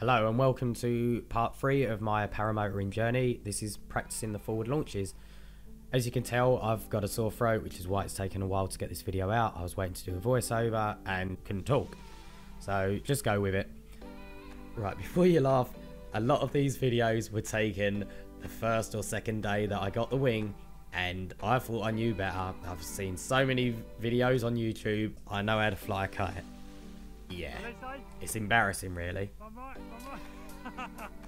Hello and welcome to part 3 of my paramotoring journey. This is practicing the forward launches. As you can tell, I've got a sore throat, which is why it's taken a while to get this video out. I was waiting to do a voiceover and couldn't talk. So just go with it. Right, before you laugh, a lot of these videos were taken the first or second day that I got the wing, and I thought I knew better. I've seen so many videos on YouTube. I know how to fly a kite. Yeah, it's embarrassing really.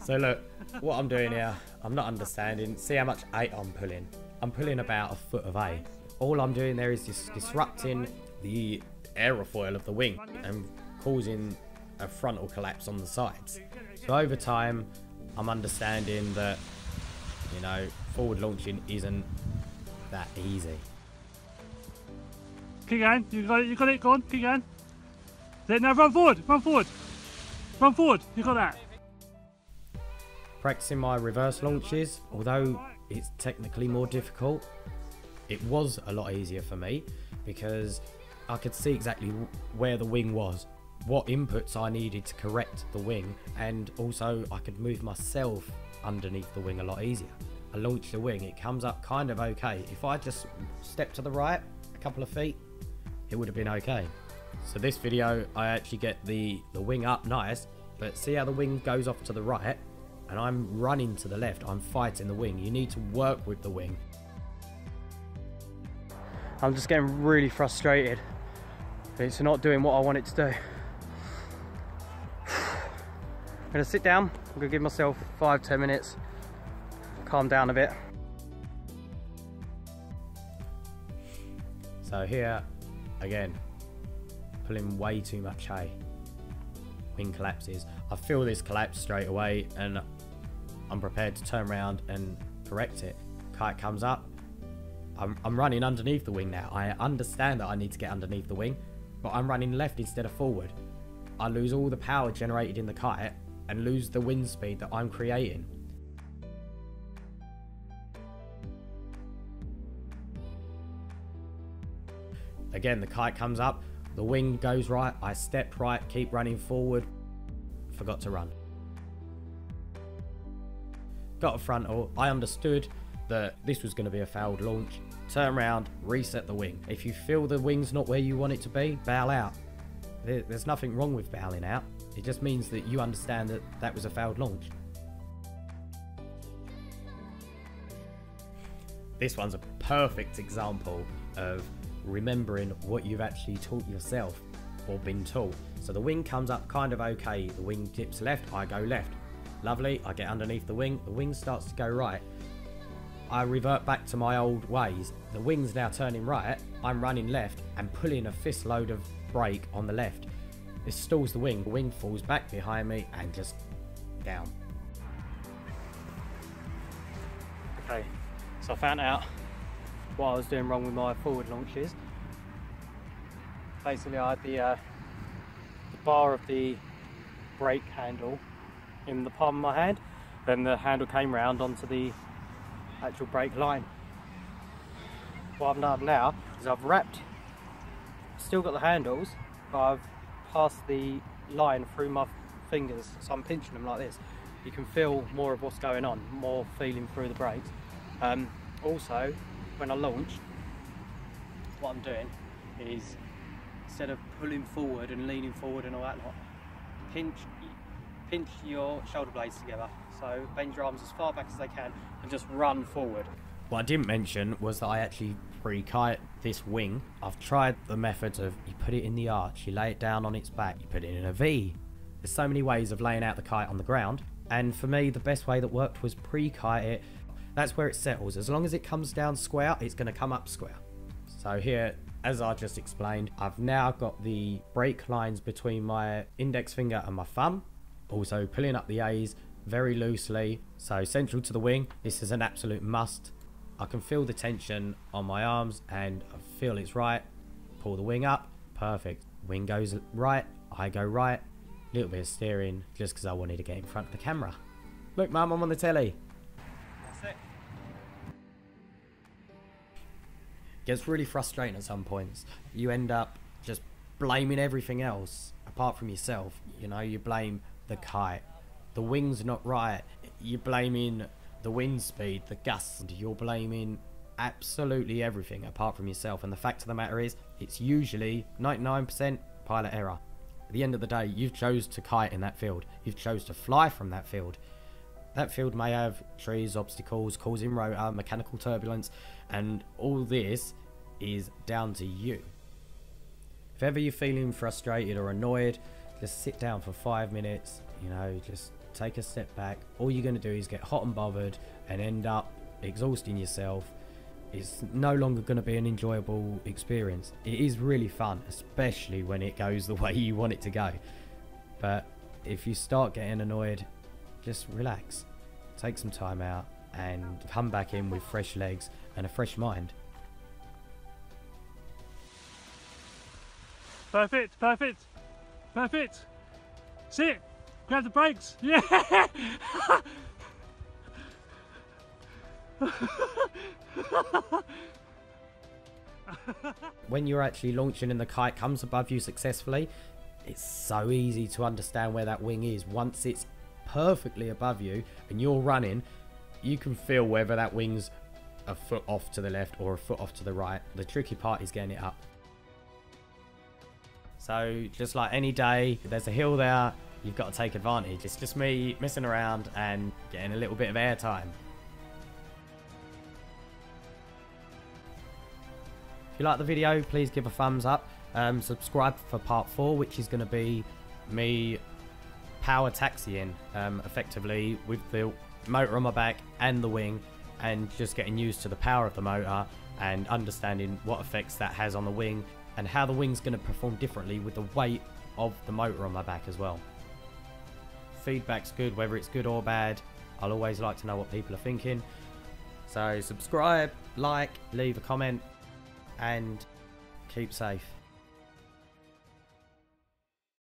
So look, what I'm doing here, I'm not understanding. See how much weight I'm pulling. I'm pulling about a foot of weight. All I'm doing there is just disrupting the aerofoil of the wing and causing a frontal collapse on the sides. So over time, I'm understanding that, you know, forward launching isn't that easy. Keep going, you got it, go on, keep going. Now run forward, run forward. Run forward, you got that. Practicing my reverse launches, although it's technically more difficult, it was a lot easier for me because I could see exactly where the wing was, what inputs I needed to correct the wing, and also I could move myself underneath the wing a lot easier. I launched the wing, it comes up kind of okay. If I just stepped to the right a couple of feet, it would have been okay. So this video, I actually get the wing up nice, but see how the wing goes off to the right, and I'm running to the left. I'm fighting the wing. You need to work with the wing. I'm just getting really frustrated. It's not doing what I want it to do. I'm gonna sit down. I'm gonna give myself 5-10 minutes, calm down a bit. So here, again, pulling way too much hay. Wing collapses. I feel this collapse straight away and I'm prepared to turn around and correct it. Kite comes up. I'm running underneath the wing now. I understand that I need to get underneath the wing, but I'm running left instead of forward. I lose all the power generated in the kite and lose the wind speed that I'm creating. Again, the kite comes up. The wing goes right, I stepped right, keep running forward, forgot to run. Got a frontal, I understood that this was going to be a failed launch. Turn around, reset the wing. If you feel the wing's not where you want it to be, bail out. There's nothing wrong with bailing out. It just means that you understand that that was a failed launch. This one's a perfect example of remembering what you've actually taught yourself or been taught. So the wing comes up kind of okay, the wing dips left, I go left. Lovely, I get underneath the wing starts to go right. I revert back to my old ways. The wing's now turning right, I'm running left and pulling a fist load of brake on the left. This stalls the wing falls back behind me and just down. Okay, so I found out what I was doing wrong with my forward launches. Basically, I had the bar of the brake handle in the palm of my hand, then the handle came round onto the actual brake line. What I've done now is I've wrapped, still got the handles, but I've passed the line through my fingers, so I'm pinching them like this. You can feel more of what's going on, more feeling through the brakes. Also, when I launch, what I'm doing is, instead of pulling forward and leaning forward and all that lot, pinch your shoulder blades together. So bend your arms as far back as they can and just run forward. What I didn't mention was that I actually pre-kite this wing. I've tried the methods of you put it in the arch, you lay it down on its back, you put it in a V. There's so many ways of laying out the kite on the ground, and for me the best way that worked was pre-kite it. That's where it settles. As long as it comes down square, it's going to come up square. So here, as I just explained, I've now got the brake lines between my index finger and my thumb. Also pulling up the A's very loosely. So central to the wing, this is an absolute must. I can feel the tension on my arms and I feel it's right. Pull the wing up, perfect. Wing goes right, I go right. A little bit of steering just because I wanted to get in front of the camera. Look mum, I'm on the telly. Gets really frustrating at some points. You end up just blaming everything else apart from yourself. You know, you blame the kite, the wing's not right, you're blaming the wind speed, the gusts, you're blaming absolutely everything apart from yourself. And the fact of the matter is, it's usually 99% pilot error. At the end of the day, you've chose to kite in that field. You've chose to fly from that field. That field may have trees, obstacles, causing rotor, mechanical turbulence, and all this is down to you. If ever you're feeling frustrated or annoyed, just sit down for 5 minutes, you know, just take a step back. All you're going to do is get hot and bothered and end up exhausting yourself. It's no longer going to be an enjoyable experience. It is really fun, especially when it goes the way you want it to go. But if you start getting annoyed, just relax, take some time out and come back in with fresh legs and a fresh mind. Perfect, perfect, perfect. Sit, grab the brakes. Yeah. When you're actually launching and the kite comes above you successfully, it's so easy to understand where that wing is. Once it's perfectly above you and you're running, you can feel whether that wing's a foot off to the left or a foot off to the right. The tricky part is getting it up. So just like any day, there's a hill there, you've got to take advantage. It's just me messing around and getting a little bit of airtime. If you like the video, please give a thumbs up. Subscribe for part 4, which is going to be me power taxiing effectively with the motor on my back and the wing, and just getting used to the power of the motor and understanding what effects that has on the wing and how the wing's going to perform differently with the weight of the motor on my back as well. Feedback's good, whether it's good or bad. I'll always like to know what people are thinking. So subscribe, like, leave a comment, and keep safe.